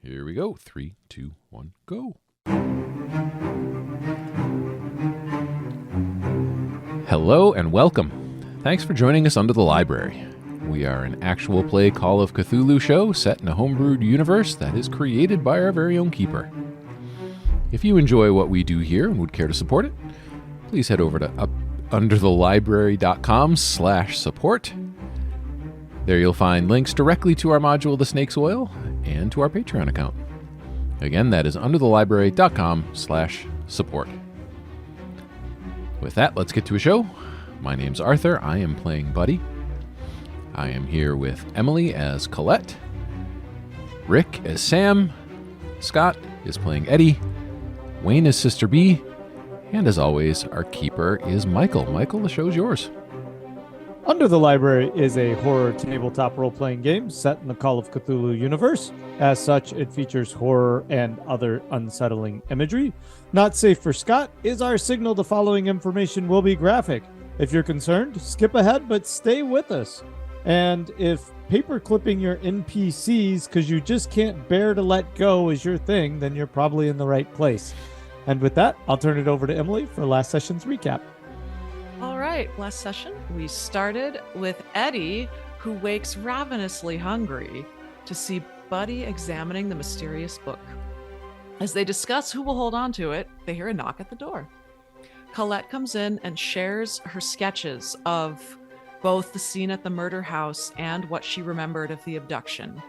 Here we go. 3, 2, 1, go. Hello and welcome. Thanks for joining us under the library. We are an actual play Call of Cthulhu show set in a homebrewed universe that is created by our very own keeper. If you enjoy what we do here and would care to support it, please head over to underthelibrary.com/support. There you'll find links directly to our module, The Snake's Oil, and to our Patreon account. Again, that is underthelibrary.com/support. With that, let's get to a show. My name's Arthur. I am playing Buddy. I am here with Emily as Colette, Rick as Sam, Scott is playing Eddie, Wayne is Sister B, and as always, our keeper is Michael. Michael, the show's yours. Under the Library is a horror tabletop role-playing game set in the Call of Cthulhu universe. As such, it features horror and other unsettling imagery. Not safe for Scott is our signal. The following information will be graphic. If you're concerned, skip ahead, but stay with us. And if paper clipping your NPCs because you just can't bear to let go is your thing, then you're probably in the right place. And with that, I'll turn it over to Emily for last session's recap. All right, last session, we started with Eddie, who wakes ravenously hungry to see Buddy examining the mysterious book. As they discuss who will hold on to it, they hear a knock at the door. Colette comes in and shares her sketches of both the scene at the murder house and what she remembered of the abduction.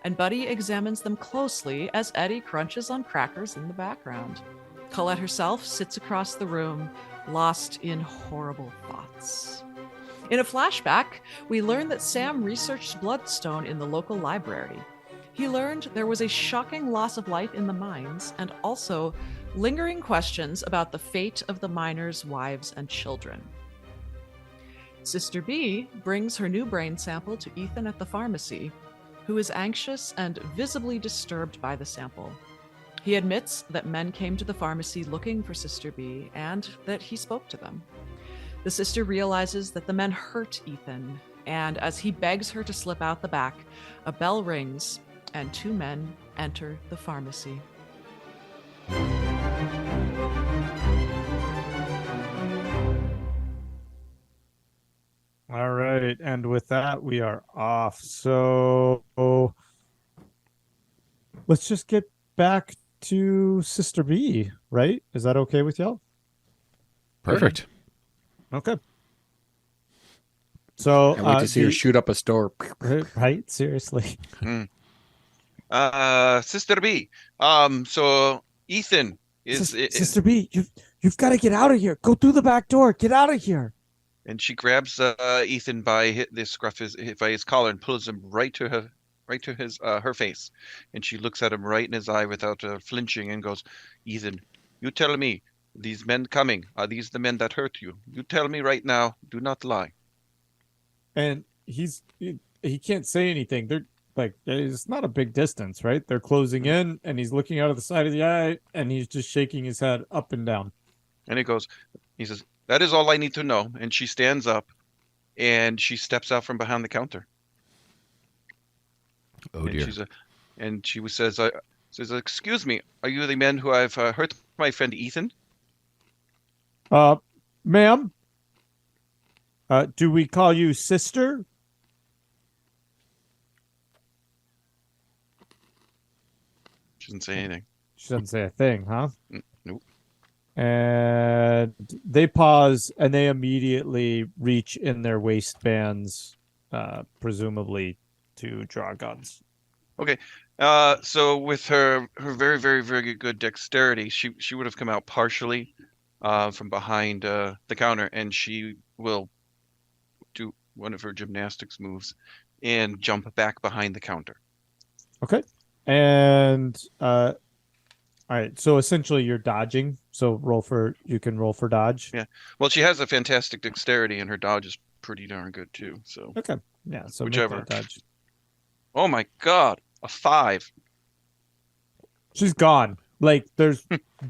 And Buddy examines them closely as Eddie crunches on crackers in the background. Colette herself sits across the room, lost in horrible thoughts. In a flashback, we learn that Sam researched bloodstone in the local library. He learned there was a shocking loss of life in the mines and also lingering questions about the fate of the miners' wives and children. Sister B brings her new brain sample to Ethan at the pharmacy, who is anxious and visibly disturbed by the sample. He admits that men came to the pharmacy looking for Sister B and that he spoke to them. The sister realizes that the men hurt Ethan, and as he begs her to slip out the back, a bell rings and two men enter the pharmacy. All right, and with that, we are off. So let's just get back to Sister B, right? Is that okay with y'all? Perfect. Okay. So I wait to see her shoot up a store. Right? Seriously. Sister B. So Ethan is Sister B. You've got to get out of here. Go through the back door. Get out of here. and she grabs Ethan by the scruff by his collar and pulls him right to her face, and she looks at him right in his eye without flinching and goes, "Ethan, you tell me, these men coming, are these the men that hurt you? You tell me right now. Do not lie." And he can't say anything. They're like, it's not a big distance, right? They're closing in, and he's looking out of the side of the eye, and he's just shaking his head up and down. And he says, "That is all I need to know." And she stands up, and she steps out from behind the counter. Oh dear. And she says, "Excuse me, are you the men who have hurt my friend Ethan?" Ma'am, do we call you sister? She doesn't say anything. She doesn't say a thing, huh? Nope. And they pause, and they immediately reach in their waistbands, presumably to draw guns. Okay. So with her very, very, very good dexterity, she would have come out partially from behind the counter, and she will do one of her gymnastics moves and jump back behind the counter. Okay. And all right, so essentially you're dodging. So you can roll for dodge. Yeah. Well, she has a fantastic dexterity, and her dodge is pretty darn good too. So Okay. Yeah. So whichever. make that dodge. Oh my God, a 5. She's gone. Like there's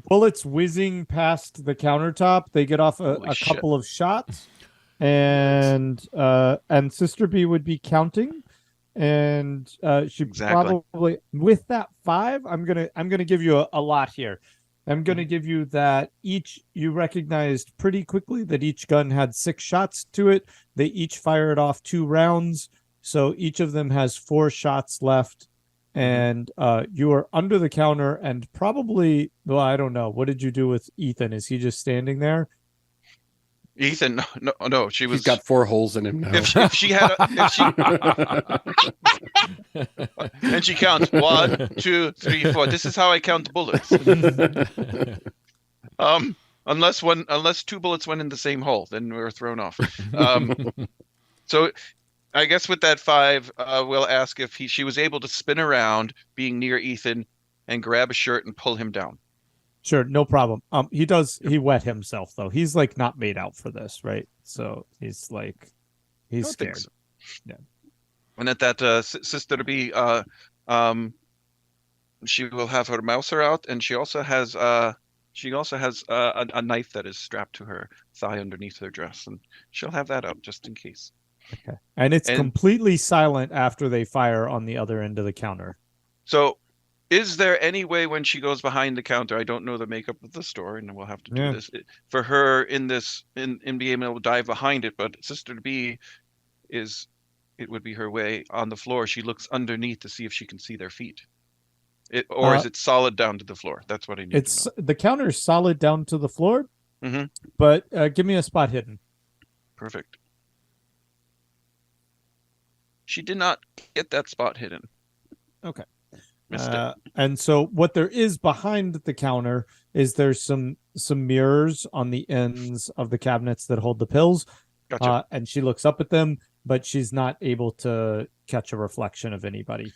bullets whizzing past the countertop. They get off a couple of shots, and Sister B would be counting, and she Exactly. probably with that 5. I'm gonna give you a lot here. I'm gonna give you that each you recognized pretty quickly that each gun had 6 shots to it. They each fired off 2 rounds, so each of them has 4 shots left. And you are under the counter, and probably, well, I don't know. What did you do with Ethan? Is he just standing there? Ethan, no, she was. He's got 4 holes in him now. If she had, and she counts 1, 2, 3, 4. This is how I count bullets. Unless 2 bullets went in the same hole, then we're thrown off. So I guess with that 5, we'll ask if she was able to spin around, being near Ethan, and grab a shirt and pull him down. Sure, no problem. He wet himself though. He's like not made out for this, right? So he's scared. So. Yeah. And at that sister to be, she will have her mouser out, and she also has a knife that is strapped to her thigh underneath her dress, and she'll have that out just in case. Okay. And it's completely silent after they fire on the other end of the counter. So, is there any way when she goes behind the counter? I don't know the makeup of the store, and we'll have to do this for her in being able to dive behind it. But sister to be it would be her way on the floor. She looks underneath to see if she can see their feet. Is it solid down to the floor? That's what I need to know. The counter is solid down to the floor, Mm-hmm. but give me a spot hidden. Perfect. She did not get that spot hidden. Okay. Missed it. And so what there is behind the counter is there's some mirrors on the ends of the cabinets that hold the pills. Gotcha. And she looks up at them, but she's not able to catch a reflection of anybody.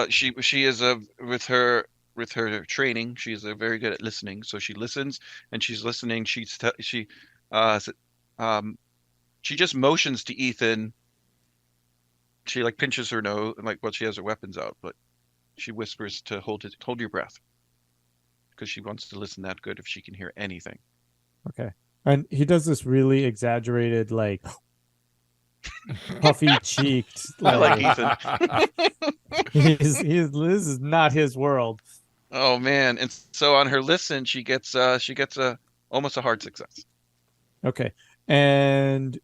She is with her training. She is very good at listening. So she listens, and she's listening. She just motions to Ethan. She like pinches her nose, she has her weapons out, but she whispers to hold your breath, because she wants to listen that good if she can hear anything. Okay. And he does this really exaggerated, like puffy cheeked. I like Ethan. This is not his world. Oh man! And so on her listen, she gets almost a hard success. Okay. And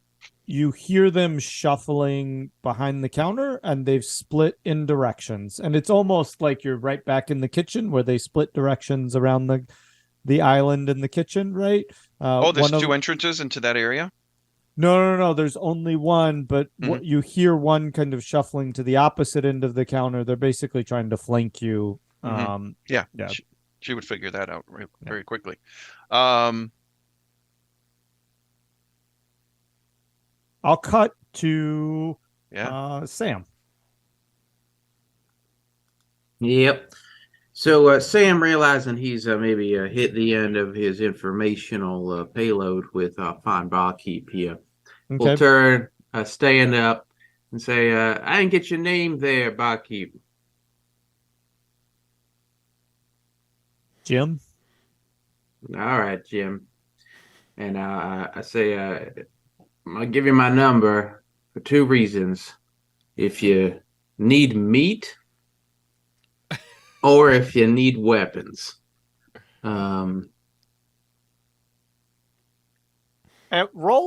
you hear them shuffling behind the counter, and they've split in directions. And it's almost like you're right back in the kitchen where they split directions around the island in the kitchen, right? There's 2 entrances into that area? No. There's only one, but what you hear one kind of shuffling to the opposite end of the counter. They're basically trying to flank you. Yeah. She would figure that out very quickly. I'll cut to Sam. Yep. So Sam, realizing he's maybe hit the end of his informational payload with fine barkeep here, will turn, stand up, and say, "I didn't get your name there, barkeep." Jim. All right, Jim. And I say, I'll give you my number for 2 reasons. If you need meat, or if you need weapons. Roll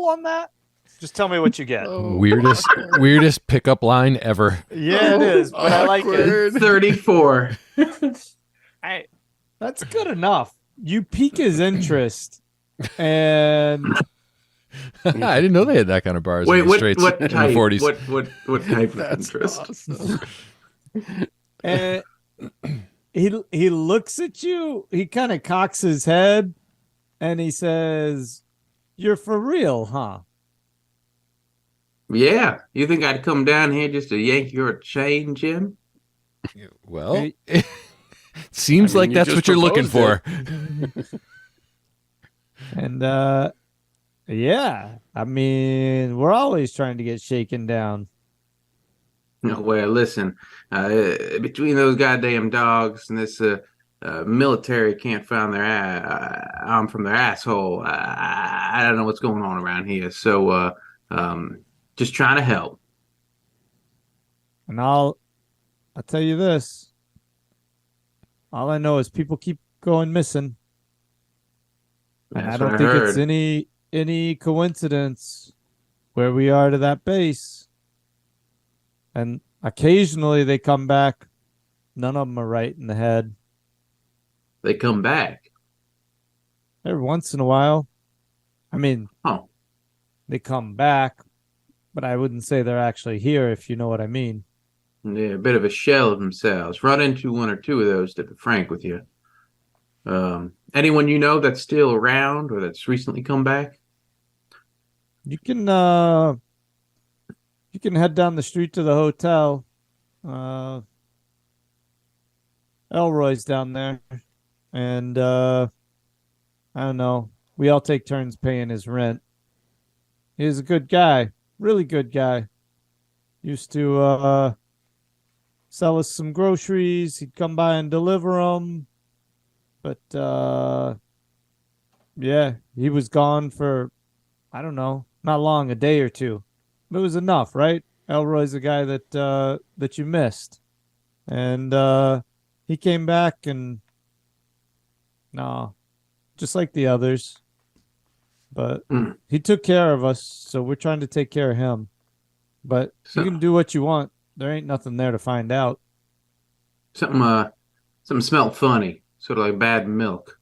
on that. Just tell me what you get. Weirdest pickup line ever. Yeah, it is, but I like it. 34. That's good enough. You pique his interest, and I didn't know they had that kind of bars in the Straits what in type? the 40s. What type of interest? Awesome. and he looks at you. He kind of cocks his head, and he says, "You're for real, huh?" Yeah. You think I'd come down here just to yank your chain, Jim? Well, it seems like that's what you're looking for. And yeah, I mean, we're always trying to get shaken down. No, well, listen, between those goddamn dogs and this military can't find their arm from their asshole, I don't know what's going on around here. So just trying to help. And I'll tell you this. All I know is people keep going missing. And That's I don't what I think it's heard. any coincidence where we are to that base. And occasionally they come back. None of them are right in the head. They come back. Every once in a while. I mean, Oh, they come back, but I wouldn't say they're actually here, if you know what I mean. yeah, a bit of a shell of themselves. Run into one or two of those, to be frank with you. Anyone you know that's still around or that's recently come back? You can head down the street to the hotel. Elroy's down there, and I don't know. We all take turns paying his rent. He's a good guy, really good guy. Used to sell us some groceries. He'd come by and deliver them, but yeah, he was gone for I don't know, not long, a day or two, but it was enough, right? Elroy's the guy that you missed, and he came back and no, just like the others. But he took care of us, so we're trying to take care of him. But you can do what you want. There ain't nothing there to find out. Something smelled funny, sort of like bad milk.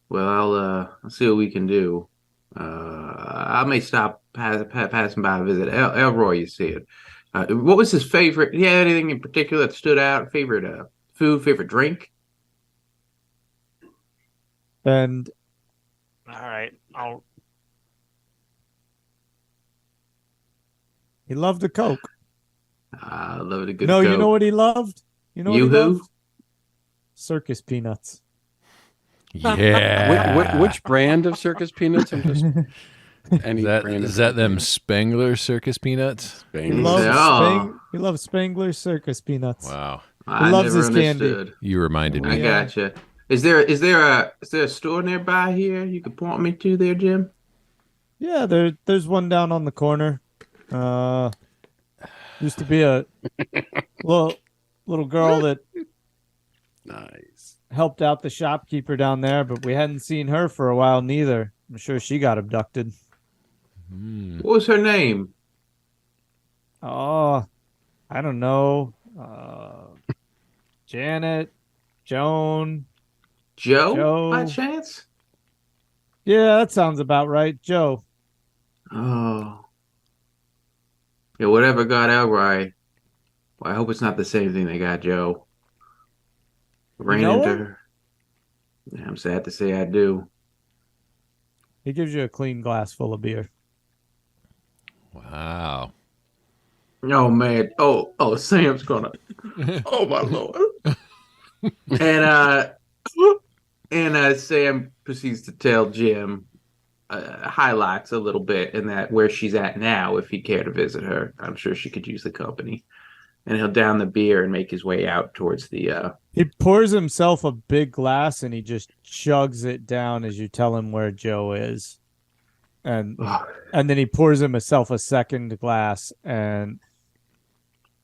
Well, I'll see what we can do. I may stop passing by and visit Elroy. You see it. What was his favorite? He had anything in particular that stood out? Favorite food? Favorite drink? And all right, he loved the Coke. I love a good No, Coke. you know what he loved? You know what he loved? Circus peanuts. Yeah. Which brand of circus peanuts? I'm just any brand. Is that them Spangler circus peanuts? He Spangler. loves Spangler circus peanuts. Wow. I loves never his candy. understood. You reminded I me. gotcha. Is there a store nearby here you could point me to there, Jim? Yeah, there's one down on the corner. Used to be a little girl that nice. helped out the shopkeeper down there, but we hadn't seen her for a while neither. I'm sure she got abducted. What was her name? Oh, I don't know. Janet, Joan, Joe, by chance? Yeah, that sounds about right. Joe. Oh. Yeah, whatever got Elroy. Well, I hope it's not the same thing that got Joe. Ran know into him? her. Yeah, I'm sad to say I do. He gives you a clean glass full of beer. Wow. Oh man. Oh, Sam's gonna. Oh my lord. And Sam proceeds to tell Jim highlights a little bit in that where she's at now if he'd care to visit her. I'm sure she could use the company. And he'll down the beer and make his way out towards the He pours himself a big glass and he just chugs it down as you tell him where Joe is. And then he pours himself a second glass and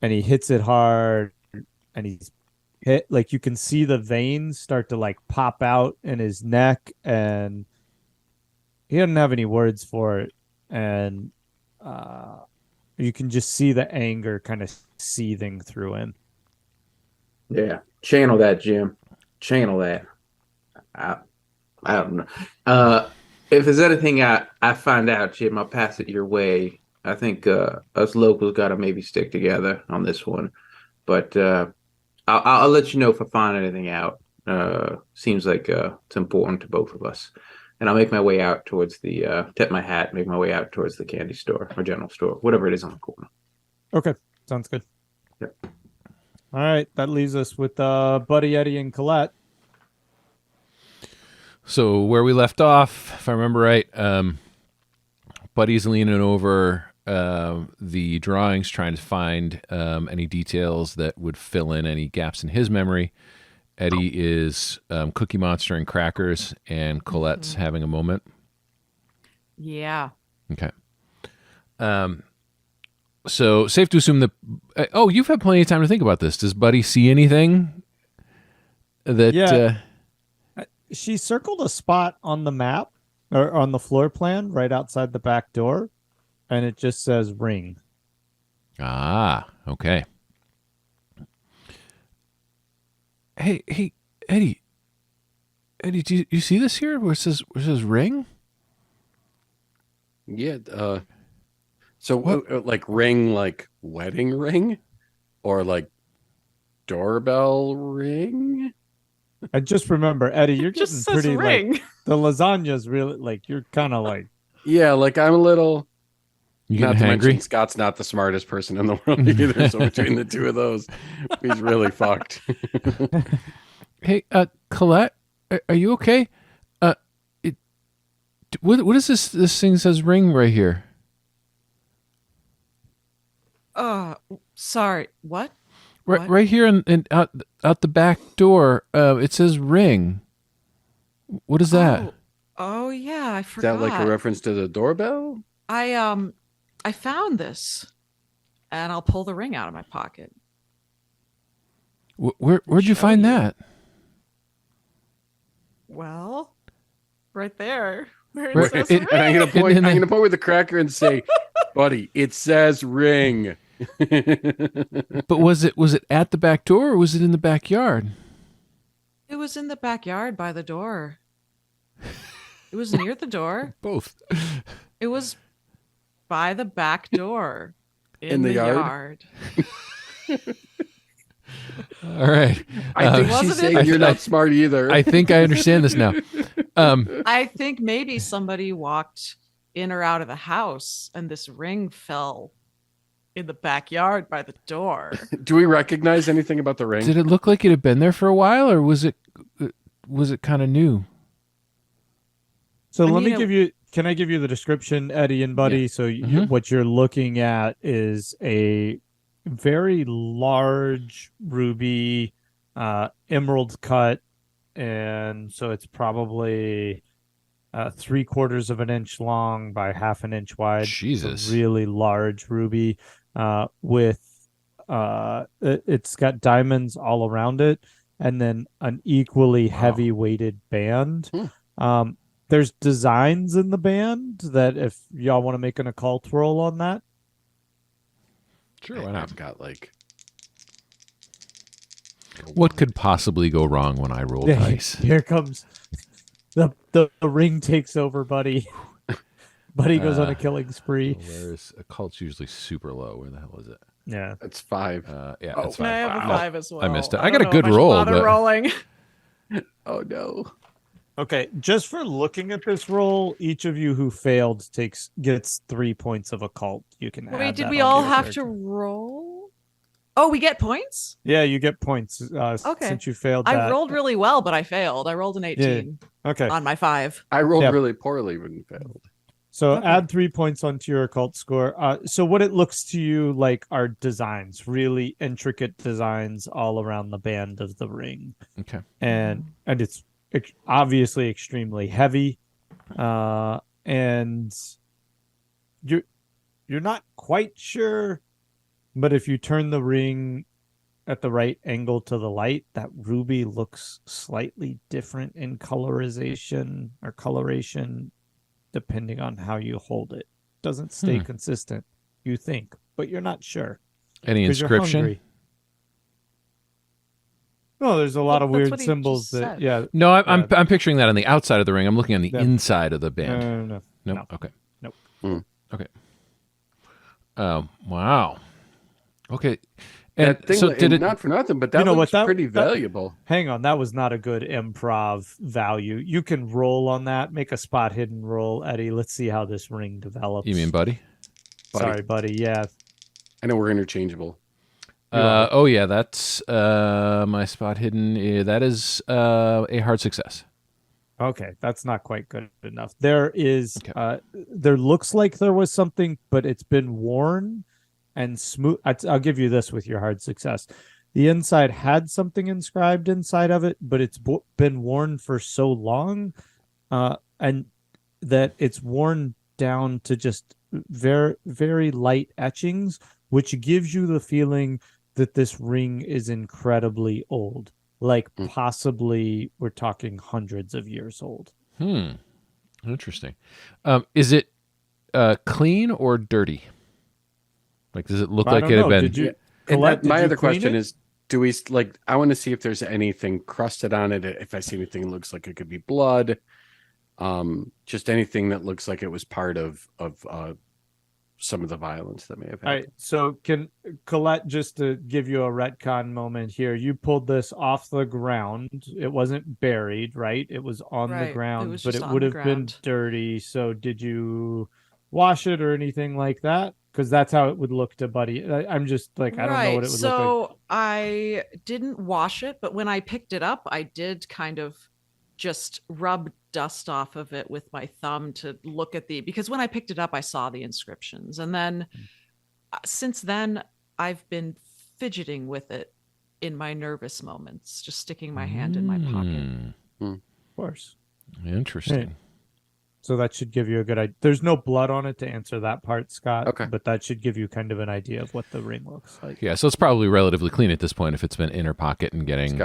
he hits it hard and he's hit, like you can see the veins start to like pop out in his neck, and he doesn't have any words for it, and you can just see the anger kind of seething through him. Yeah, channel that, Jim. Channel that. I don't know. If there's anything I find out, Jim, I'll pass it your way. I think us locals got to maybe stick together on this one, but I'll let you know if I find anything out. Seems like it's important to both of us. And I'll make my way out towards the tip my hat, make my way out towards the candy store or general store, whatever it is on the corner. Okay, sounds good. Yep. All right, that leaves us with Buddy, Eddy, and Colette. So where we left off, if I remember right, Buddy's leaning over the drawings, trying to find any details that would fill in any gaps in his memory. Eddy is Cookie Monster and crackers, and Colette's having a moment. Yeah. Okay. So safe to assume that. Oh, you've had plenty of time to think about this. Does Buddy see anything? That Yeah. She circled a spot on the map or on the floor plan right outside the back door, and it just says ring. Okay. Hey, Eddie. Eddie, do you see this here where it says ring? Yeah. So like ring, like wedding ring, or like doorbell ring? I just remember, Eddie, you're It just getting says pretty ring. like the lasagna's really like you're kind of like Yeah, like I'm a little. You Not getting to mention hangry? Scott's not the smartest person in the world either. So between the two of those, he's really fucked. Hey, Colette, are you okay? What is this? This thing says ring right here. Sorry. What? Right, What? right here and out the back door. It says ring. What is that? Oh yeah, I Is forgot. that like a reference to the doorbell? I found this, and I'll pull the ring out of my pocket. Where'd you Show find you. that? Well, right there. Where it Right, says it- And I'm ring. gonna point. And I'm then- gonna point with the cracker and say, "Buddy, it says ring." But was it at the back door or was it in the backyard? It was in the backyard by the door. It was near the door. Both. It was by the back door In the yard? All right. I think Wasn't she's it- saying you're not smart either. I think I understand this now. I think maybe somebody walked in or out of the house and this ring fell in the backyard by the door. Do we recognize anything about the ring? Did it look like it had been there for a while, or was it kind of new? So I let mean, me give you. Can I give you the description, Eddie and Buddy? Yeah. So Mhm. what you're looking at is a very large ruby, emerald cut, and so it's probably 3/4 of an inch long by 1/2 an inch wide. Jesus. A really large ruby, with it's got diamonds all around it, and then an equally heavy weighted band. There's designs in the band that if y'all want to make an occult roll on that. Sure, why not? I've got like. What could possibly go wrong when I roll dice? Here comes the ring takes over, Buddy. Buddy goes on a killing spree. Where's occult's usually super low? Where the hell is it? Yeah. That's 5. Yeah, Oh, that's I fine. have a Wow. 5 as well. I missed it. don't I got a know good if I should roll, bother but- rolling. Oh no. Okay, just for looking at this roll, each of you who failed gets 3 points of occult. You can add Wait, did that we onto all your have to character. roll? Oh, we get points? Yeah, you get points Okay. since you failed I that. rolled really well, but I failed. I rolled an 18 Okay, on my 5. I rolled Yeah. really poorly when you failed. so Okay. add 3 points onto your occult score. So what it looks to you like are designs, really intricate designs all around the band of the ring. Okay. And it's obviously extremely heavy, and you're not quite sure, but if you turn the ring at the right angle to the light, that ruby looks slightly different in colorization or coloration depending on how you hold it. Doesn't stay consistent, you think, but you're not sure. Any 'Cause you're inscription? hungry. No, there's a lot Well, of that's weird what he symbols just that, said. yeah. No, I'm picturing that on the outside of the ring. I'm looking on the Yeah. inside of the band. No. No. no. Okay. Nope. Okay. Wow. Okay. And That thing, so did it? not for nothing, but that You know looks what, that- pretty that- valuable. Hang on, that was not a good improv value. You can roll on that. Make a spot hidden roll, Eddie. Let's see how this ring develops. You mean Buddy? Buddy. Sorry, Buddy. Yeah. I know we're interchangeable. Oh yeah, that's my spot hidden. That is a hard success. Okay, that's not quite good enough. There is, Okay. there looks like there was something, but it's been worn and smooth. I'll give you this with your hard success. The inside had something inscribed inside of it, but it's been worn for so long, and that it's worn down to just very, very light etchings which gives you the feeling that this ring is incredibly old. Like possibly we're talking hundreds of years old. Interesting. Is it clean or dirty? Like, does it look like it had been? Colette, my other question is, do we like? I want to see if there's anything crusted on it. If I see anything that looks like it could be blood, just anything that looks like it was part of some of the violence that may have happened. All right. So can Colette, just to give you a retcon moment here, you pulled this off the ground. It wasn't buried, right? It was on the ground, but it would have been dirty. So did you wash it or anything like that? Because that's how it would look to Buddy. I'm just like, I don't know what it would look like. So I didn't wash it, but when I picked it up, I did kind of just rub dust off of it with my thumb to look at because when I picked it up, I saw the inscriptions. And then since then, I've been fidgeting with it in my nervous moments, just sticking my hand in my pocket. Of course. Interesting. Hey. So that should give you a good idea. There's no blood on it to answer that part, Scott. Okay. But that should give you kind of an idea of what the ring looks like. Yeah, so it's probably relatively clean at this point if it's been in her pocket and getting,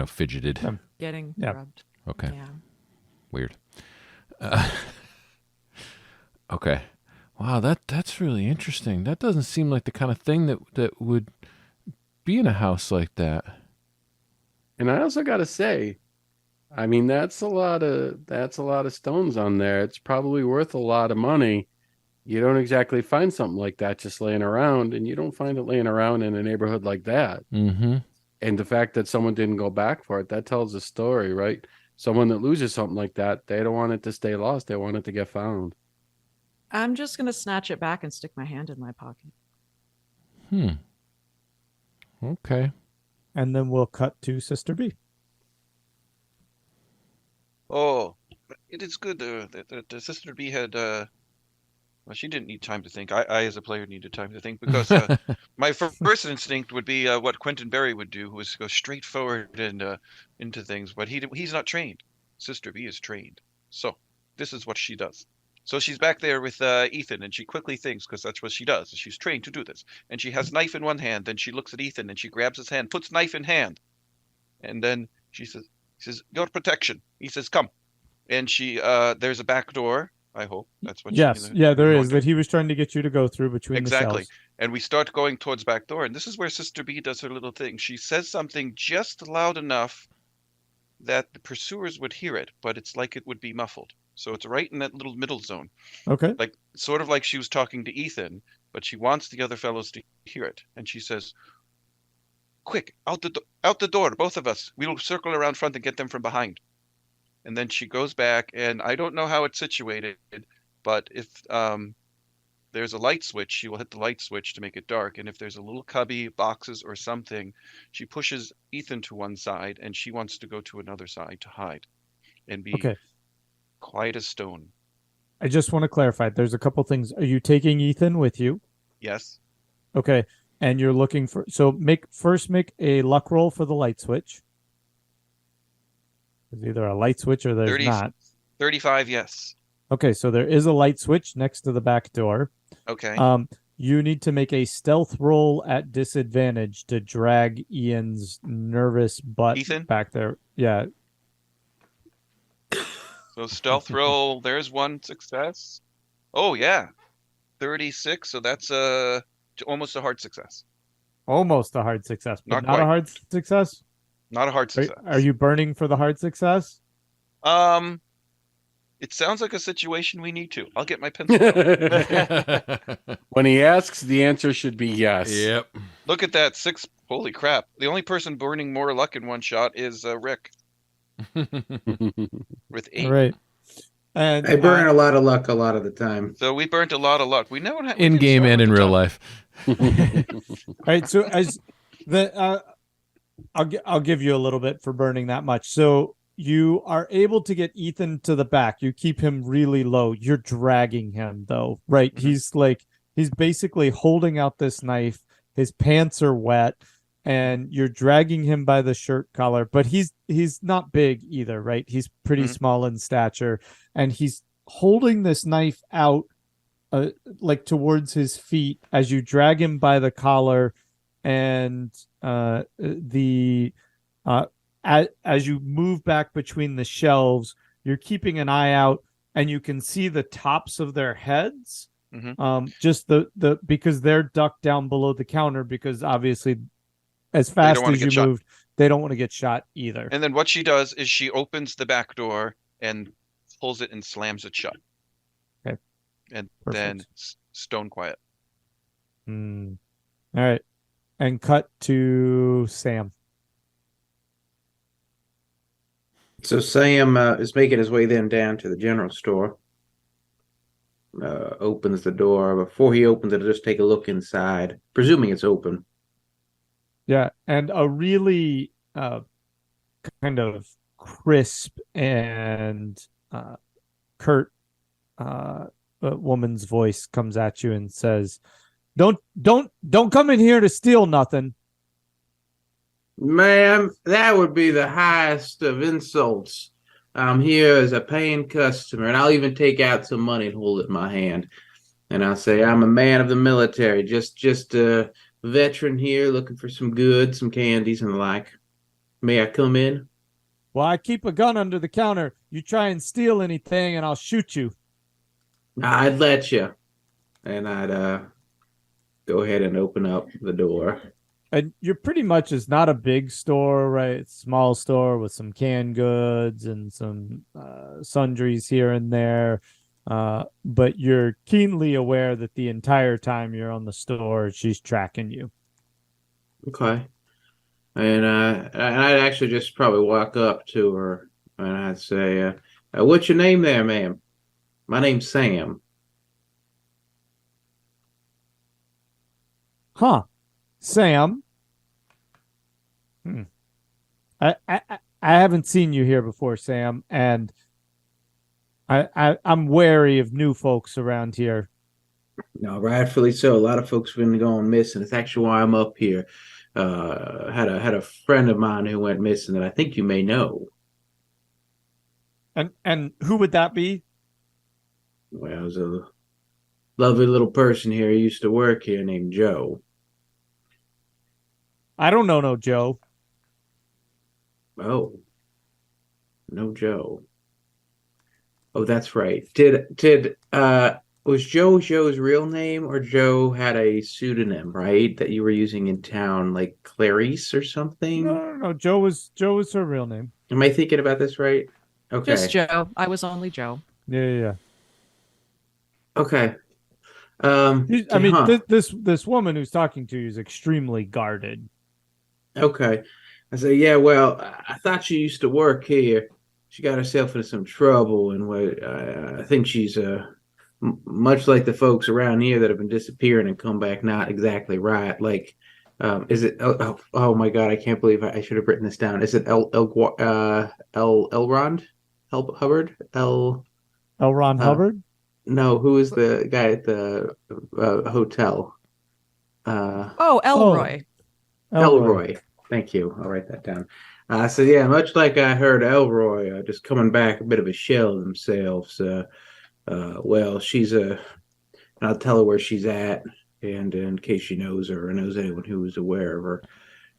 fidgeted. Getting rubbed. Okay. Yeah. Weird. Okay. Wow, that's really interesting. That doesn't seem like the kind of thing that would be in a house like that. And I also got to say, I mean, that's a lot of stones on there. It's probably worth a lot of money. You don't exactly find something like that just laying around, and you don't find it laying around in a neighborhood like that. Mm-hmm. And the fact that someone didn't go back for it, that tells a story, right? Someone that loses something like that, they don't want it to stay lost. They want it to get found. I'm just going to snatch it back and stick my hand in my pocket. Okay. And then we'll cut to Sister B. Oh, it is good that the Sister B had. Well, she didn't need time to think. I as a player, needed time to think because my first instinct would be what Quentin Berry would do, who was go straight forward and into things. But he's not trained. Sister B is trained. So this is what she does. So she's back there with Ethan, and she quickly thinks, because that's what she does. She's trained to do this. And she has knife in one hand. Then she looks at Ethan, and she grabs his hand, puts knife in hand. And then she says, your protection. He says, come. And she, there's a back door. I hope that's what. Yes, there is that he was trying to get you to go through between the cells. And we start going towards back door, and this is where Sister B does her little thing. She says something just loud enough that the pursuers would hear it, but it's like it would be muffled. So it's right in that little middle zone. Okay. Like sort of like she was talking to Ethan, but she wants the other fellows to hear it, and she says, "Quick, out the door, both of us. We will circle around front and get them from behind." And then she goes back, and I don't know how it's situated, but if there's a light switch, she will hit the light switch to make it dark. And if there's a little cubby, boxes, or something, she pushes Ethan to one side, and she wants to go to another side to hide and be quiet as stone. I just want to clarify. There's a couple things. Are you taking Ethan with you? Yes. Okay. And you're looking for... So make a luck roll for the light switch. There's either a light switch or there's not. 35, yes. Okay, so there is a light switch next to the back door. Okay. You need to make a stealth roll at disadvantage to drag Ian's nervous butt back there. Yeah. So stealth roll, there's one success. Oh, yeah. 36, so that's almost a hard success. Almost a hard success, but not not a hard success? Not a hard success. Are you burning for the hard success? It sounds like a situation we need to. I'll get my pencil out. When he asks, the answer should be yes. Yep. Look at that. 6. Holy crap. The only person burning more luck in one shot is Rick. With 8. All right. And I burn a lot of luck a lot of the time. So we burnt a lot of luck. We know what in game and in real life. All right. So as the I'll give you a little bit for burning that much. So you are able to get Ethan to the back. You keep him really low. You're dragging him though, right? Mm-hmm. He's basically holding out this knife. His pants are wet, and you're dragging him by the shirt collar. But he's not big either, right? He's pretty small in stature, and he's holding this knife out like towards his feet as you drag him by the collar, and as you move back between the shelves, you're keeping an eye out, and you can see the tops of their heads. Just the because they're ducked down below the counter, because obviously as fast as you moved, they don't want to get shot either. And then what she does is she opens the back door and pulls it and slams it shut. Okay. And Perfect. then stone quiet. All right. And cut to Sam. So Sam is making his way then down to the general store. Opens the door. Before he opens it, just take a look inside, presuming it's open. Yeah, and a really kind of crisp and curt woman's voice comes at you and says, "Don't come in here to steal nothing." Ma'am, that would be the highest of insults. I'm here as a paying customer, and I'll even take out some money and hold it in my hand. And I'll say, I'm a man of the military, just a veteran here looking for some goods, some candies and the like. May I come in? Well, I keep a gun under the counter. You try and steal anything, and I'll shoot you. I'd let you. And I'd go ahead and open up the door. And you're pretty much, it's not a big store, right? It's a small store with some canned goods and some sundries here and there. But you're keenly aware that the entire time you're on the store, she's tracking you. Okay. And I'd actually just probably walk up to her and I'd say, what's your name there, ma'am? My name's Sam. Huh. Sam. I haven't seen you here before, Sam, and I'm wary of new folks around here. No, rightfully so. A lot of folks have been going missing. It's actually why I'm up here. Had a friend of mine who went missing that I think you may know. And who would that be? Well, there's a lovely little person here who used to work here named Joe. I don't know no Joe. Oh, no Joe. Oh, that's right. Did was Joe's real name, or Joe had a pseudonym, right, that you were using in town, like Clarice or something? No. Joe was her real name. Am I thinking about this right? Okay. Just Joe. I was only Joe. Yeah. Okay. This woman who's talking to you is extremely guarded. Okay. I say, yeah, well, I thought she used to work here. She got herself into some trouble, and I think she's much like the folks around here that have been disappearing and come back not exactly right. Like, is it? Oh my God, I can't believe I should have written this down. Is it Elrond Hubbard? Elron Hubbard? No, who is the guy at the hotel? Elroy. Elroy. Thank you. I'll write that down. So yeah, much like I heard Elroy just coming back a bit of a shell of themselves. Well, she's I'll tell her where she's at, and in case she knows her or knows anyone who is aware of her.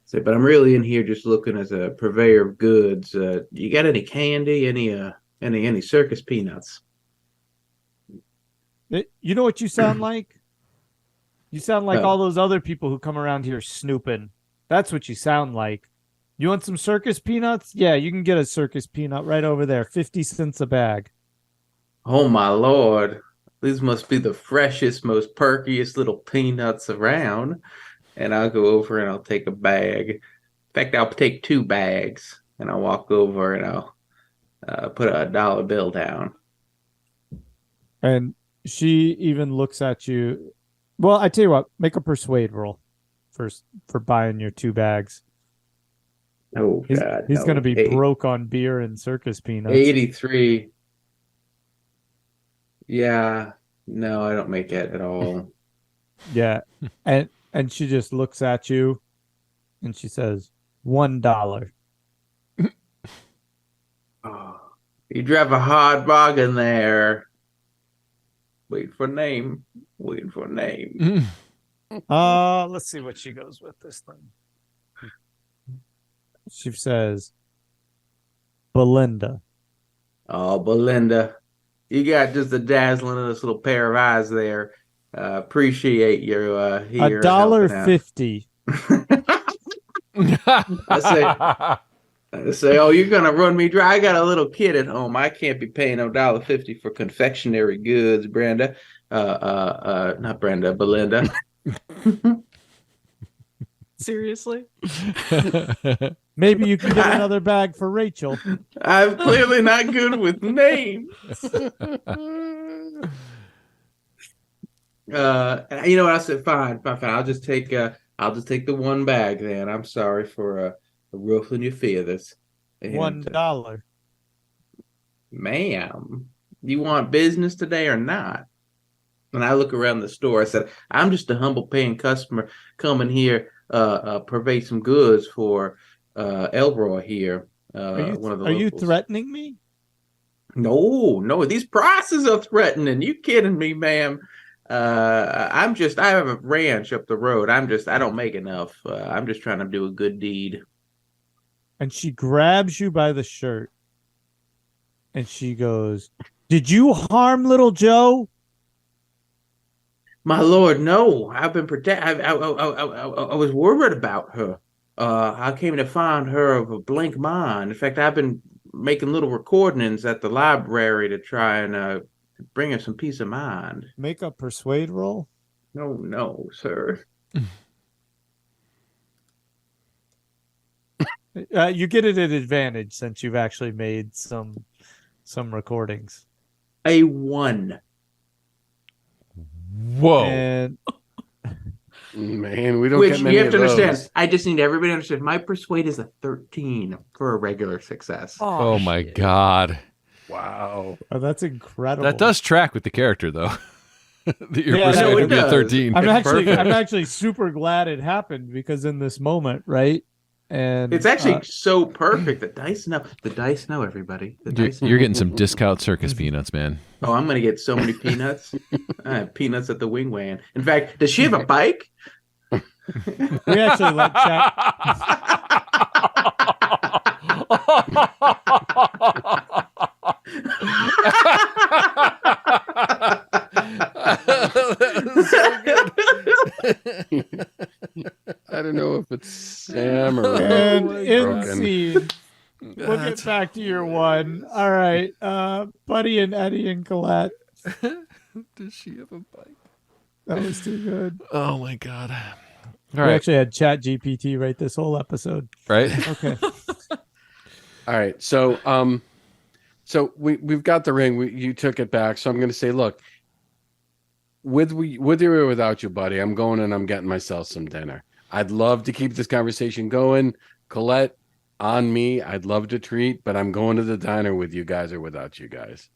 So, but I'm really in here just looking as a purveyor of goods. You got any candy? Any circus peanuts? You know what you sound like? You sound like all those other people who come around here snooping. That's what you sound like. You want some circus peanuts? Yeah, you can get a circus peanut right over there. 50 cents a bag. Oh, my Lord. These must be the freshest, most perkiest little peanuts around. And I'll go over and I'll take a bag. In fact, I'll take 2 bags. And I'll walk over and I'll put a dollar bill down. And she even looks at you. Well, I tell you what, make a persuade roll first for buying your 2 bags. Oh, God. He's going to be broke on beer and circus peanuts. 83. Yeah. No, I don't make it at all. Yeah. And she just looks at you and she says, $1. Oh, you drive a hard bargain there. Wait for name. Waiting for name. Let's see what she goes with this thing. She says, Belinda. Oh, Belinda, you got just a dazzling of this little pair of eyes there. Appreciate your here. $1.50. I say, oh, you're gonna run me dry. I got a little kid at home. I can't be paying no $1.50 for confectionery goods, Brenda. Not Brenda, Belinda. Seriously? Maybe you can get another bag for Rachel. I'm clearly not good with names. You know what? I said, fine. I'll just take the one bag then. I'm sorry for ruffling your feathers. And, $1. Ma'am, you want business today or not? And I look around the store. I said, I'm just a humble paying customer coming here, purvey some goods for Elroy here. One of the Are you locals. threatening me? No, these prices are threatening. You kidding me, ma'am? I have a ranch up the road. I don't make enough. I'm just trying to do a good deed. And she grabs you by the shirt. And she goes, did you harm little Joe? My lord, no. I've been I was worried about her. I came to find her of a blank mind. In fact, I've been making little recordings at the library to try and bring her some peace of mind. Make a persuade roll. No, sir. You get it at advantage since you've actually made some recordings. A 1. Whoa. And Man, we don't Which get many you have of to those. understand. I just need everybody to understand. My persuade is a 13 for a regular success. Oh my God. Wow. oh, that's incredible. That does track with the character, though. That you're Yeah, persuaded no, it to be a does. 13. I'm perfect. actually super glad it happened because in this moment, right? And It's actually so perfect. The dice know. The dice know, everybody. The dice know. You're getting some discount circus peanuts, man. Oh, I'm gonna get so many peanuts. I have peanuts at the wing wagon. In fact, does she have a bike? we actually let chat. So good. I don't know if it's Sam or And in broken. scene, we'll get back to your one. All right, Buddy and Eddy and Colette. Does she have a bike? That was too good. Oh my God. All We right. actually had Chat GPT write this whole episode. Right? Okay. All right. So we've got the ring. You took it back. So I'm going to say, look, with you or without you, buddy, I'm going and I'm getting myself some dinner. I'd love to keep this conversation going. Colette, on me. I'd love to treat, but I'm going to the diner with you guys or without you guys.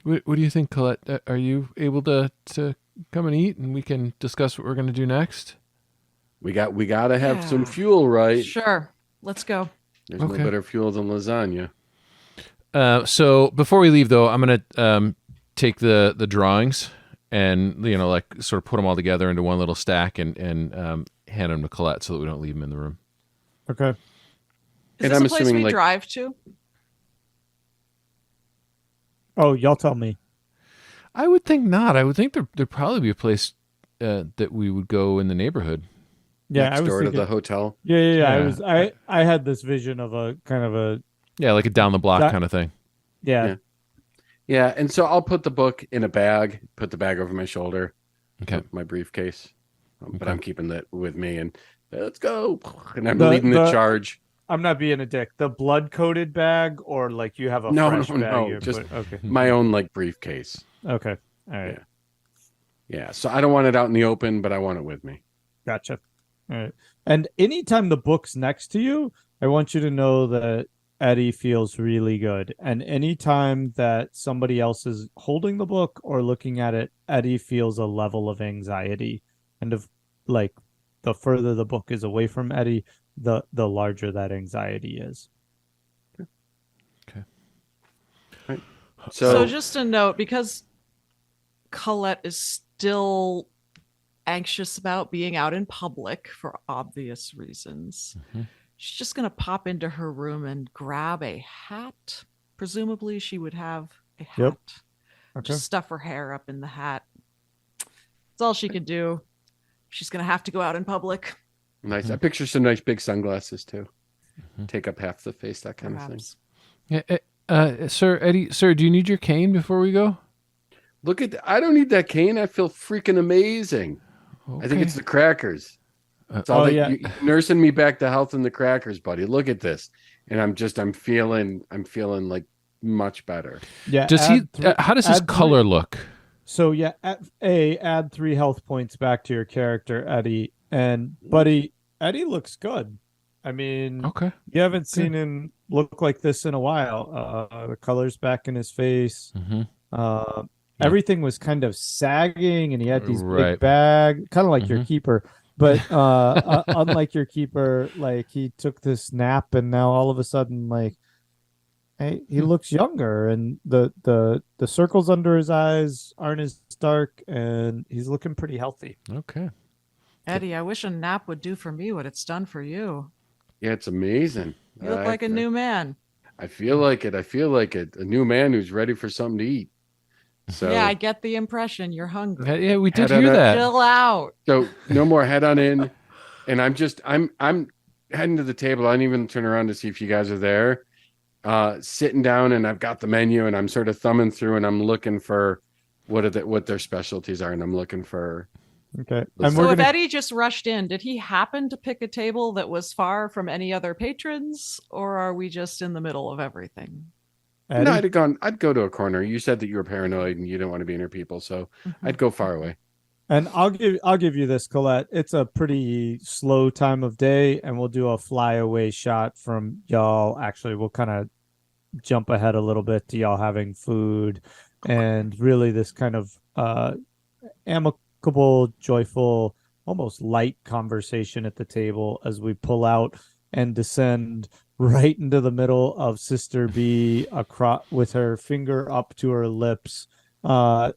What do you think, Colette? Are you able to come and eat and we can discuss what we're going to do next? We got to have Yeah. some fuel, right? Sure. Let's go. There's Okay. no better fuel than lasagna. So before we leave, though, I'm going to take the drawings and, like sort of put them all together into one little stack and hand them to Colette so that we don't leave them in the room. Okay. Is And this I'm a place assuming, we like- drive to? Oh, y'all tell me. I would think not. I would think there'd probably be a place that we would go in the neighborhood. Yeah, Next I was door to thinking. the hotel. Yeah. I had this vision of a kind of a Yeah, like a down the block That- kind of thing. yeah. Yeah, and so I'll put the book in a bag, put the bag over my shoulder, Okay. my briefcase, but Okay. I'm keeping that with me, and let's go. And I'm The- leading the the- charge. I'm not being a dick. The blood coated bag, or like you have a No, fresh no, bag. no, you just- put- okay. My own briefcase. Okay. All right. Yeah, so I don't want it out in the open, but I want it with me. Gotcha. All right. And anytime the book's next to you, I want you to know that Eddy feels really good. And anytime that somebody else is holding the book or looking at it, Eddy feels a level of anxiety. And the further the book is away from Eddy, the larger that anxiety is. So So, just a note, because Colette is still anxious about being out in public for obvious reasons. She's just going to pop into her room and grab a hat. Presumably, she would have a hat. Yep. Okay. Just stuff her hair up in the hat. That's all she can do. She's going to have to go out in public. Nice. I picture some nice big sunglasses too. Take up half the face, that kind Perhaps. of thing. Yeah, Sir Eddie, sir, do you need your cane before we go? Look at I don't need that cane. I feel freaking amazing. Okay. I think it's the crackers. It's all you're nursing me back to health and the crackers, buddy. Look at this. And I'm feeling like much better. Yeah. How does his color look? So yeah, add 3 health points back to your character, Eddie. And Buddy, Eddie looks good. I mean, okay. You haven't seen him look like this in a while. The color's back in his face. Everything was kind of sagging, and he had these big bags, kind of like your keeper. But unlike your keeper, like he took this nap, and now all of a sudden, like, hey, he looks younger, and the circles under his eyes aren't as dark, and he's looking pretty healthy. Okay. Eddie, I wish a nap would do for me what it's done for you. Yeah, it's amazing. You look like a new man. I feel like it. A new man who's ready for something to eat. So yeah, I get the impression you're hungry. Yeah, we did hear that. Chill out. So no more head on in. And I'm heading to the table. I didn't even turn around to see if you guys are there. Sitting down, and I've got the menu, and I'm sort of thumbing through, and I'm looking for what their specialties are, and I'm looking for. Okay. So if Eddie just rushed in, did he happen to pick a table that was far from any other patrons, or are we just in the middle of everything? Eddie? No, I'd go to a corner. You said that you were paranoid and you didn't want to be near people, so I'd go far away. And I'll give you this, Colette. It's a pretty slow time of day, and we'll do a flyaway shot from y'all. Actually, we'll kind of jump ahead a little bit to y'all having food, and really this kind of amicable, joyful, almost light conversation at the table as we pull out and descend right into the middle of Sister B, across with her finger up to her lips, to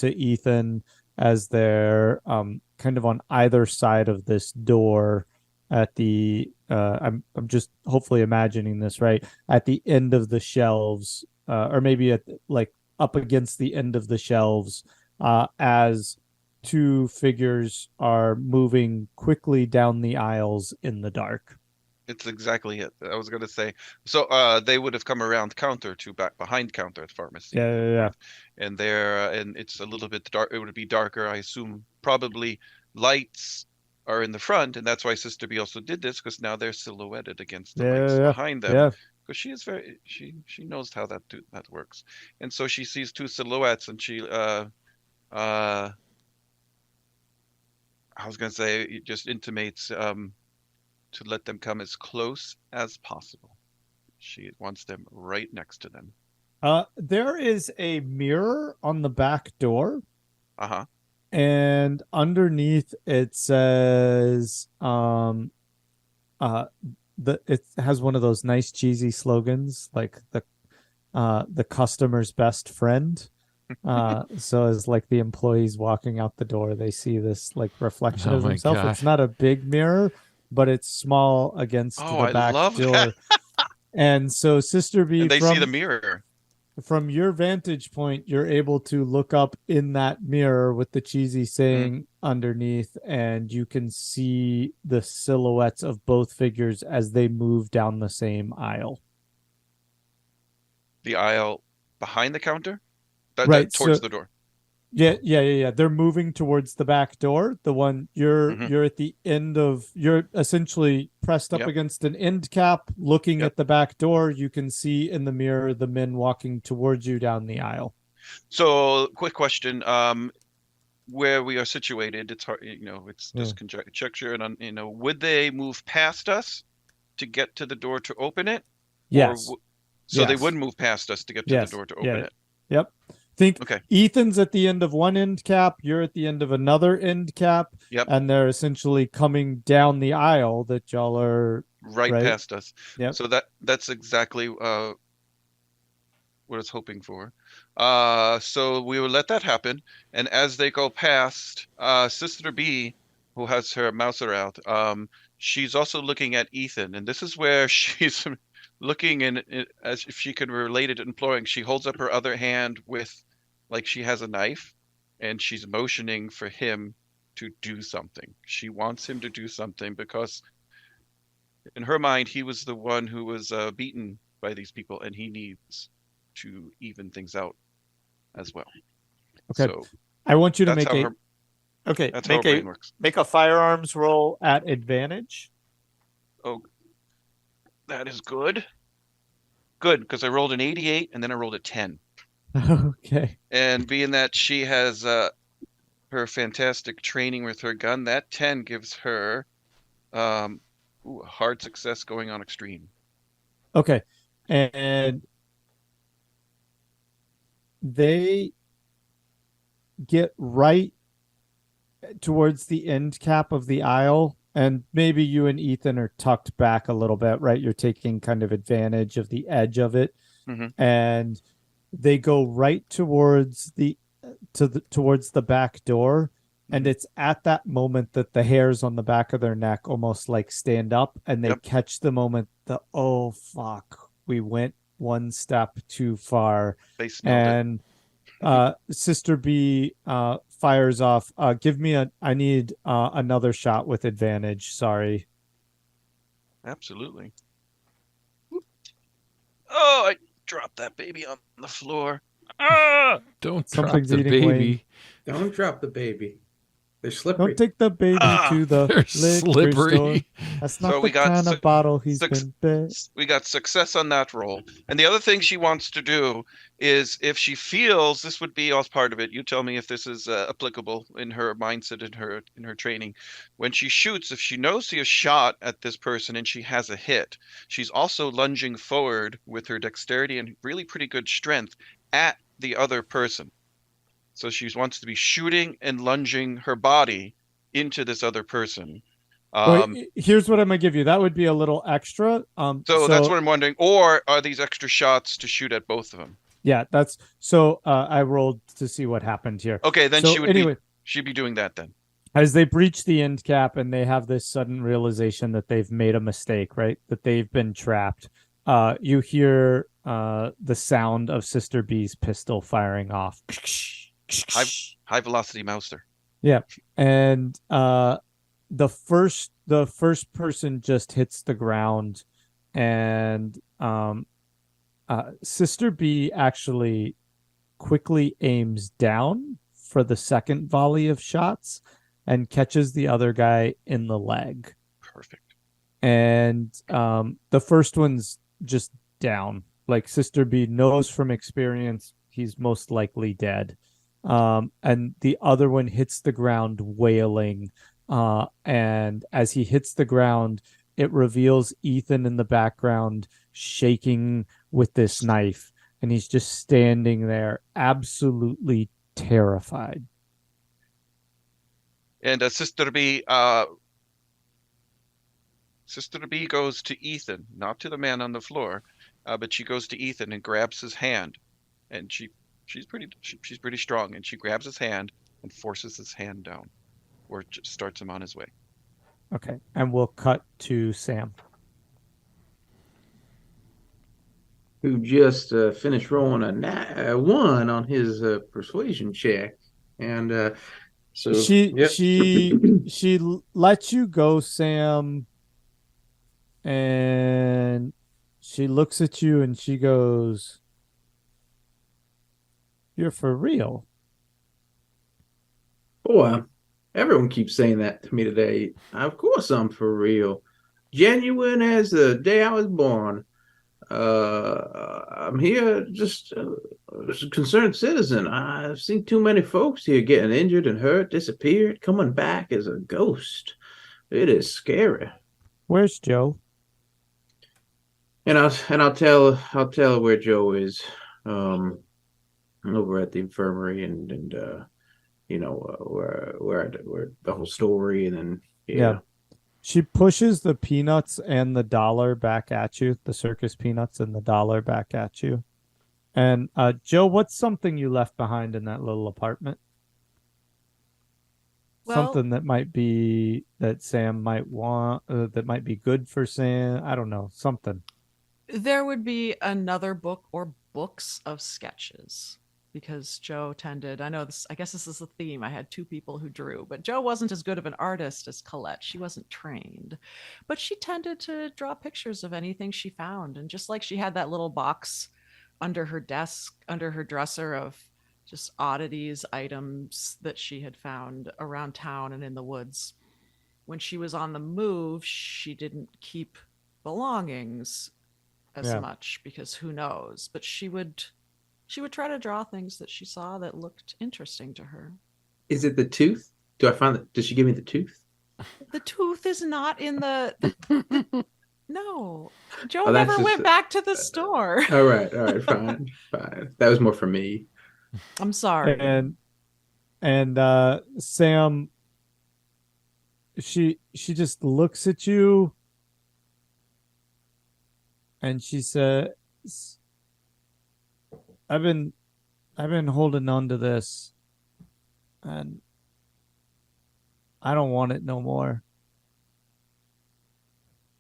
Ethan, as they're kind of on either side of this door at the I'm just hopefully imagining this right at the end of the shelves, or maybe at like up against the end of the shelves, as 2 figures are moving quickly down the aisles in the dark. It's exactly it. I was going to say. So they would have come around counter to back behind counter at the pharmacy. Yeah. And and it's a little bit dark. It would be darker, I assume. Probably lights are in the front, and that's why Sister B also did this, because now they're silhouetted against the lights behind them. Yeah. Because she is she knows how that works, and so she sees 2 silhouettes, and she I was going to say, it just intimates to let them come as close as possible. She wants them right next to them. There is a mirror on the back door. And underneath it says it has one of those nice cheesy slogans, like the customer's best friend. So as like the employees walking out the door, they see this like reflection of themselves. It's not a big mirror, but it's small against the back door. That. And so Sister B, and they see the mirror. From your vantage point, you're able to look up in that mirror with the cheesy saying underneath, and you can see the silhouettes of both figures as they move down the same aisle. The aisle behind the counter? Right, towards the door. Yeah. They're moving towards the back door. The one you're at the end of, you're essentially pressed up against an end cap, looking at the back door. You can see in the mirror the men walking towards you down the aisle. So, quick question: where we are situated, it's hard. It's just conjecture, and would they move past us to get to the door to open it? Yes. They would move past us to get to the door to open it. Yep. Ethan's at the end of one end cap, you're at the end of another end cap, and they're essentially coming down the aisle that y'all are right past us. Yep. So that's exactly what what it's hoping for. So we will let that happen. And as they go past, Sister B, who has her mouser out, she's also looking at Ethan, and this is where she's looking as if she can relate it, imploring. She holds up her other hand with, like she has a knife, and she's motioning for him to do something. She wants him to do something because in her mind, he was the one who was beaten by these people, and he needs to even things out as well. Okay. So I want you to that's make how a her, okay. that's how her Make brain a works. make a firearms roll at advantage. Oh, that is good. Good, because I rolled an 88 and then I rolled a 10. Okay. And being that she has her fantastic training with her gun, that 10 gives her a hard success going on extreme. Okay. And they get right towards the end cap of the aisle, and maybe you and Ethan are tucked back a little bit, right? You're taking kind of advantage of the edge of it. And they go right towards towards the back door. And it's at that moment that the hairs on the back of their neck almost like stand up, and they catch the moment that, oh, fuck, we went one step too far. They smelled it. Sister B fires off. I need another shot with advantage. Sorry. Absolutely. Oh, I dropped that baby on the floor. Ah! Don't Something's drop the eating baby. Wayne. Don't drop the baby. They're slippery. Don't take the baby to the They're liquor store. slippery. That's not So the we got kind of bottle he's been bit. We got success on that roll. And the other thing she wants to do is, if she feels this would be all part of it, you tell me if this is applicable in her mindset, in her training. When she shoots, if she knows she has shot at this person and she has a hit, she's also lunging forward with her dexterity and really pretty good strength at the other person. So she wants to be shooting and lunging her body into this other person. Here's what I'm gonna give you. That would be a little extra. So that's what I'm wondering. Or are these extra shots to shoot at both of them? Yeah, that's so. I rolled to see what happened here. Okay, then So she'd be doing that then. As they breach the end cap and they have this sudden realization that they've made a mistake, right? That they've been trapped. You hear the sound of Sister B's pistol firing off. High velocity mouser. Yeah, and the first person just hits the ground, and Sister B actually quickly aims down for the second volley of shots and catches the other guy in the leg. Perfect. And the first one's just down. Like, Sister B knows from experience he's most likely dead. And the other one hits the ground wailing. And as he hits the ground, it reveals Ethan in the background shaking with this knife. And he's just standing there absolutely terrified. And Sister B goes to Ethan, not to the man on the floor, but she goes to Ethan and grabs his hand. And she's pretty strong, and she grabs his hand and forces his hand down, or just starts him on his way. Okay, and we'll cut to Sam, who just finished rolling a 1 on his persuasion check, and so she lets you go, Sam, and she looks at you and she goes, "You're for real?" Boy, everyone keeps saying that to me today. Of course I'm for real. Genuine as the day I was born. I'm here just as a concerned citizen. I've seen too many folks here getting injured and hurt, disappeared, coming back as a ghost. It is scary. Where's Joe? And I'll tell her where Joe is. Over at the infirmary, and where the whole story, and then yeah. She pushes the peanuts and the dollar back at you, the circus peanuts and the dollar back at you. And Joe, what's something you left behind in that little apartment? Well, Something that Sam might want, that might be good for Sam. I don't know, something. there would be another book or books of sketches because Joe tended, I guess this is the theme. I had two people who drew, but Joe wasn't as good of an artist as Colette. She wasn't trained, but she tended to draw pictures of anything she found. And just like she had that little box under her desk, under her dresser of just oddities, items that she had found around town and in the woods. When she was on the move, she didn't keep belongings as much because who knows, but she would try to draw things that she saw that looked interesting to her. Is it the tooth? Do I find that? Does she give me the tooth? The tooth is not in the no. Joe Oh, that's never just went back to the store. All right, fine. That was more for me. I'm sorry. And Sam, she just looks at you and she says, I've been holding on to this and I don't want it no more.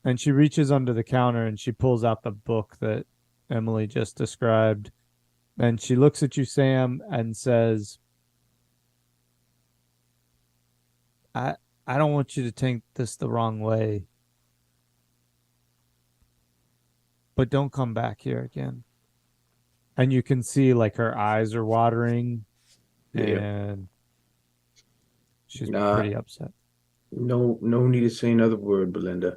And she reaches under the counter and she pulls out the book that Emily just described. And she looks at you, Sam, and says, I don't want you to take this the wrong way. But don't come back here again. And you can see like her eyes are watering and she's pretty upset. No need to say another word, Belinda.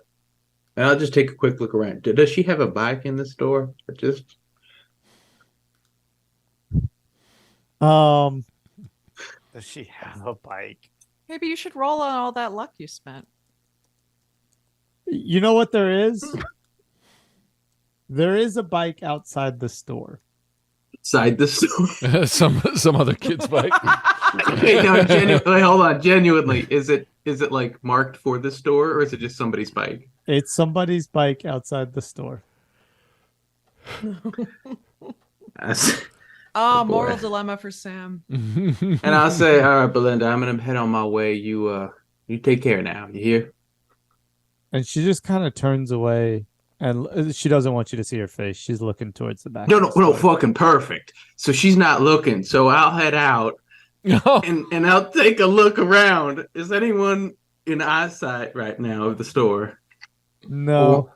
And I'll just take a quick look around. Does she have a bike in the store? Or just does she have a bike? Maybe you should roll on all that luck you spent. You know what there is? There is a bike outside the store. Outside the store? some other kid's bike. Okay, no, genuinely, hold on. Genuinely, is it like marked for the store, or is it just somebody's bike? It's somebody's bike outside the store. Moral dilemma for Sam. And I'll say, all right, Belinda, I'm gonna head on my way. You take care now. You hear? And she just kind of turns away, and she doesn't want you to see her face. She's looking towards the back. No, fucking perfect. So she's not looking. So I'll head out and I'll take a look around. Is anyone in eyesight right now of the store? No.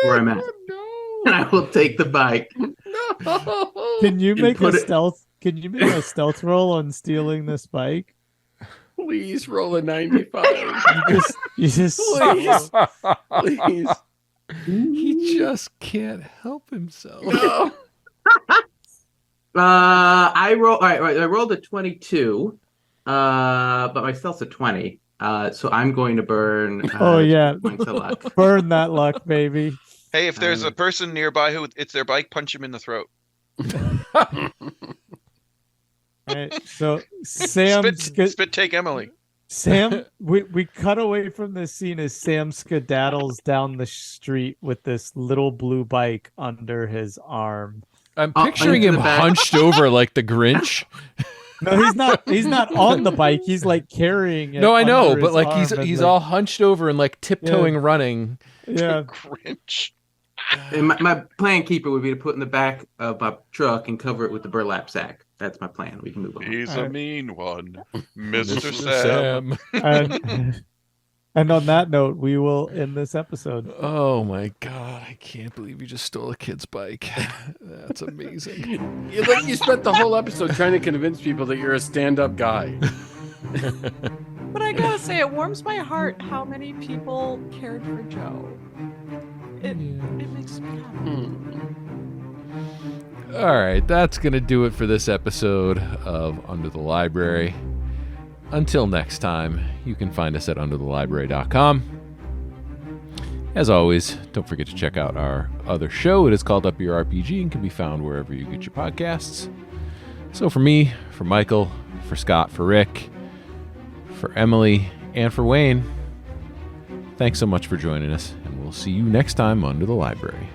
Where I'm at. No. And I will take the bike. No. Can you make a stealth? Can you make a stealth roll on stealing this bike? Please roll a 95. You just Please. He just can't help himself. No. I rolled a 22, but my stealth's a 20. So I'm going to burn. Points of luck. Burn that luck, baby. Hey, if there's a person nearby who it's their bike, punch him in the throat. All right, so Sam spit take Emily. Sam, we cut away from this scene as Sam skedaddles down the street with this little blue bike under his arm. I'm picturing him hunched over like the Grinch. No, he's not on the bike. He's like carrying it. No, I know, under but like his arm he's and, all hunched over and like tiptoeing, running. Yeah. Grinch. And my plan keeper would be to put in the back of my truck and cover it with the burlap sack. That's my plan. We can move on. He's All a right. mean one, Mr. Sam. And on that note, we will end this episode. Oh my god, I can't believe you just stole a kid's bike. That's amazing. You spent the whole episode trying to convince people that you're a stand-up guy. But I gotta say, it warms my heart how many people cared for Joe. It makes me happy. All right, that's going to do it for this episode of Under the Library. Until next time, you can find us at underthelibrary.com. As always, don't forget to check out our other show. It is called Up Your RPG and can be found wherever you get your podcasts. So for me, for Michael, for Scott, for Rick, for Emily, and for Wayne, thanks so much for joining us, and we'll see you next time under the library.